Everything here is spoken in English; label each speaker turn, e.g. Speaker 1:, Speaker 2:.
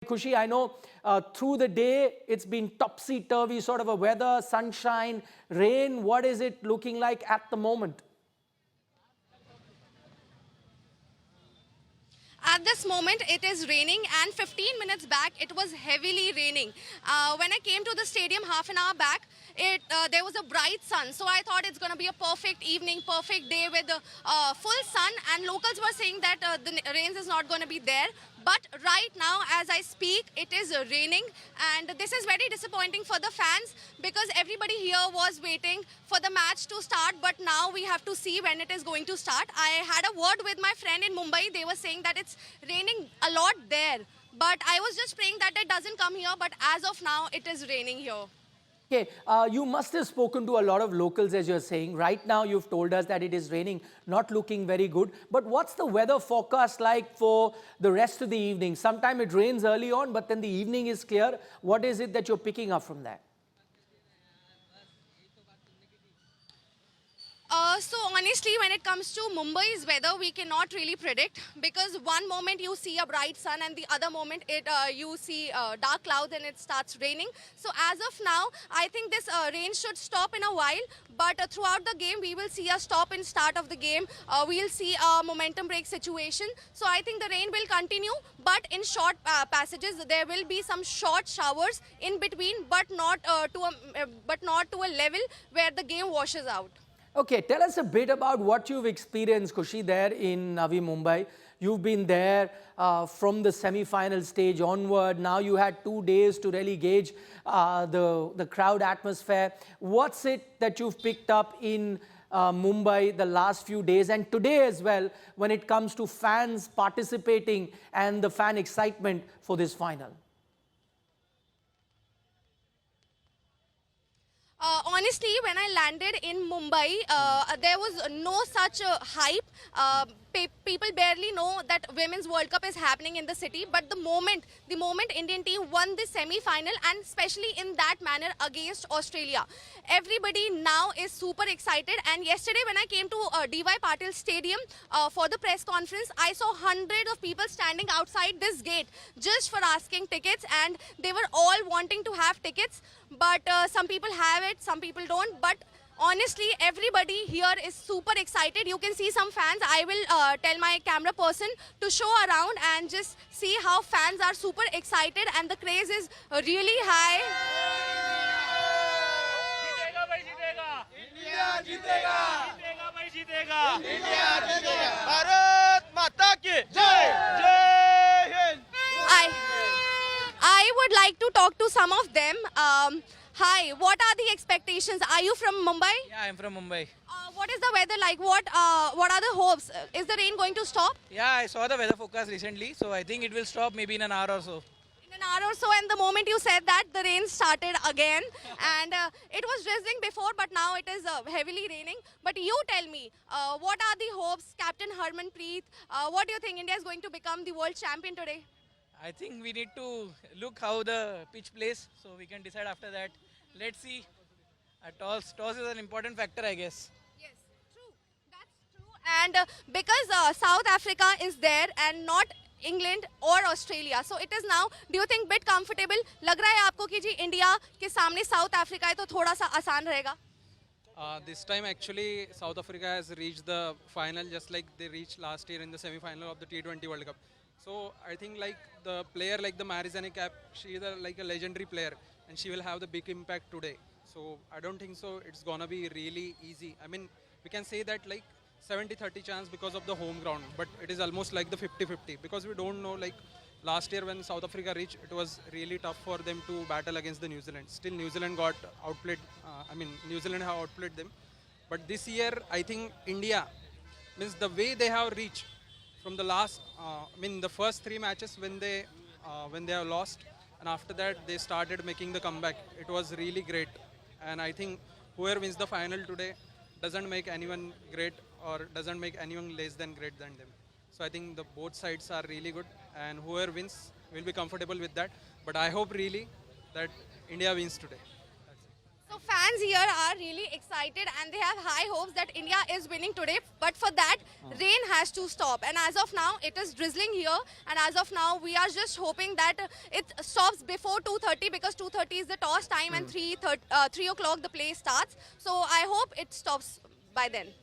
Speaker 1: Khushi, I know through the day it's been topsy-turvy sort of a weather, sunshine, rain. What is it looking like at the moment?
Speaker 2: At this moment, it is raining, and 15 minutes back, it was heavily raining. When I came to the stadium half an hour back, there was a bright sun, so I thought it's going to be a perfect evening, perfect day with full sun. And locals were saying that the rains is not going to be there. But right now, as I speak, it is raining, and this is very disappointing for the fans because everybody here was waiting for the match to start. But now we have to see when it is going to start. I had a word with my friend in Mumbai. They were saying that it's raining a lot there. But I was just praying that it doesn't come here. But as of now, it is raining here.
Speaker 1: Okay, you must have spoken to a lot of locals, as you're saying. Right now, you've told us that it is raining, not looking very good. But what's the weather forecast like for the rest of the evening? Sometimes it rains early on, but then the evening is clear. What is it that you're picking up from that?
Speaker 2: So honestly, when it comes to Mumbai's weather, we cannot really predict because one moment you see a bright sun and the other moment you see dark clouds and it starts raining. So as of now, I think this rain should stop in a while. But throughout the game, we will see a stop in start of the game. We'll see a momentum break situation. So I think the rain will continue, but in short passages, there will be some short showers in between, but not to a level where the game washes out.
Speaker 1: Okay, tell us a bit about what you've experienced, Khushi, there in Navi Mumbai. You've been there from the semi-final stage onward. Now you had 2 days to really gauge the crowd atmosphere. What's it that you've picked up in Mumbai the last few days and today as well when it comes to fans participating and the fan excitement for this final?
Speaker 2: Honestly, when I landed in Mumbai, there was no such hype. People barely know that Women's World Cup is happening in the city. But the moment Indian team won the semi-final, and especially in that manner against Australia, everybody now is super excited. And yesterday, when I came to DY Patil Stadium for the press conference, I saw hundreds of people standing outside this gate just for asking tickets, and they were all wanting to have tickets. But some people have it, some people don't. But honestly, everybody here is super excited. You can see some fans. I will tell my camera person to show around and just see how fans are super excited and the craze is really high.
Speaker 3: जीतेगा भाई जीतेगा India जीतेगा जीतेगा भाई जीतेगा India जीतेगा भारत माता की जय जय Hind
Speaker 2: I would like to talk to some of them. Hi, what are the expectations? Are you from Mumbai?
Speaker 4: Yeah, I'm from Mumbai.
Speaker 2: What is the weather like? What are the hopes? Is the rain going to stop?
Speaker 4: Yeah, I saw the weather forecast recently, so I think it will stop maybe in an hour or so.
Speaker 2: In an hour or so, and the moment you said that, the rain started again. And it was drizzling before, but now it is heavily raining. But you tell me, what are the hopes, Captain Harmanpreet? What do you think India is going to become the world champion today?
Speaker 4: I think we need to look how the pitch plays, so we can decide after that. Let's see. Toss is an important factor, I guess.
Speaker 2: Yes, true. That's true. And because South Africa is there and not England or Australia, so it is now, do you think bit comfortable? लग रहा है आपको कि जी India के सामने south Africa है तो थोड़ा सा आसान रहेगा?
Speaker 5: This time actually South Africa has reached the final just like they reached last year in the semi-final of the T20 World Cup. So I think like the player like the Marizanne Cap, she is like a legendary player and she will have the big impact today. So I don't think so it's gonna be really easy. I mean, we can say that like 70-30 chance because of the home ground, but it is almost like the 50-50 because we don't know like last year when South Africa reached, it was really tough for them to battle against the New Zealand. Still New Zealand got outplayed, New Zealand have outplayed them. But this year, I think India, means the way they have reached from the last, the first 3 matches when they have lost, and after that they started making the comeback. It was really great, and I think whoever wins the final today doesn't make anyone great or doesn't make anyone less than great than them. So I think the both sides are really good, and whoever wins will be comfortable with that. But I hope really that India wins today. That's it.
Speaker 2: So fans here are really excited and they have high hopes that India is winning today. But for that, rain has to stop. And as of now, it is drizzling here. And as of now, we are just hoping that it stops before 2:30 because 2:30 is the toss time and 3 o'clock the play starts. So I hope it stops by then.